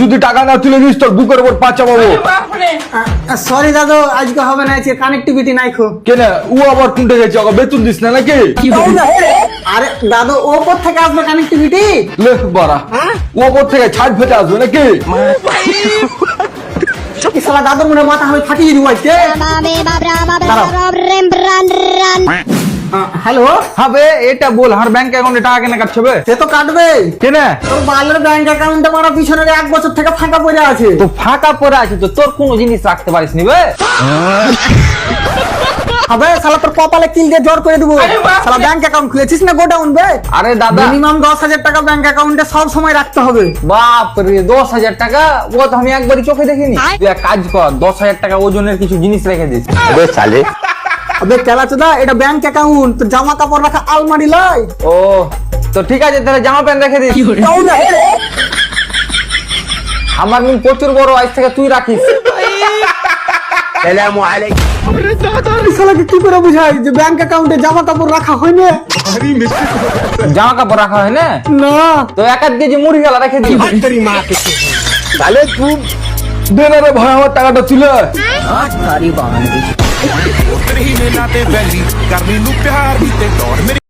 যদি টাকা না তুলে দিস তোর বুকের উপর পা চাপাবো। সরি দাদু, আজকে হবে না, আজকে কানেক্টিভিটি নাই খুব। কেন ও আবার কোনটা গেছে, ওকে বেতন দিস না নাকি? আরে দাদু, ও কোথা থেকে আসবে কানেক্টিভিটি? লে বাড়া, ও কোথা থেকে ছাড় ফেটে আসবে নাকি? কি শালা দাদুর মনে মাথা আমি ফাটিয়ে দিব আজকে। হ্যালো, হবে এটা বল, আর ব্যাংক অ্যাকাউন্টে টাকা কেন কাটছে বে? সে তো কাটবে। কেন? তোর বালের ব্যাংক অ্যাকাউন্টে মারা পিছনের 1 বছর থেকে ফাঁকা পড়ে আছে। তো ফাঁকা পড়ে আছে তো তোর কোনো জিনিস রাখতে পারিস নি বে? হবে শালা তোর কপালে কিল দিয়ে জোর করে দেবো। শালা ব্যাংক অ্যাকাউন্ট খুলেছিস না গোডাউন বে? আরে দাদা, মিনিমাম 10,000 টাকা ব্যাংক অ্যাকাউন্টে সব সময় রাখতে হবে। বাপ রে, 10,000 টাকা? ও তো আমি একবারই চোখে দেখিনি। তুই এক কাজ কর, 10,000 টাকা ওজনের কিছু জিনিস রেখে দিস। আবে কেলাচোদা, এটা ব্যাংক অ্যাকাউন্ট, তোর জামা কাপড় রাখা আলমারি লাই। ও তো ঠিক আছে, তাহলে জামা প্যান্ট রেখে দিস। আমার মুখ প্রচুর বড়, আজ থেকে তুই রাখিস। শালাকে কি করে বুঝাই যে ব্যাংক অ্যাকাউন্টে জামা কাপড় রাখা হয় না? জামা কাপড় রাখা হয় না? না, তো 1 কেজি মুড়ি গেলা রেখে দিস। তাহলে তুই দে না রে ভাই আমার টাকাটা তুলে। ਤੇਰੇ ਹੀ ਨੇ ਨਾਤੇ ਬੈਲੀ ਕਰਨੀ ਨੂੰ ਪਿਆਰ ਵੀ ਤੇ ਦੌੜ ਮੇਰੀ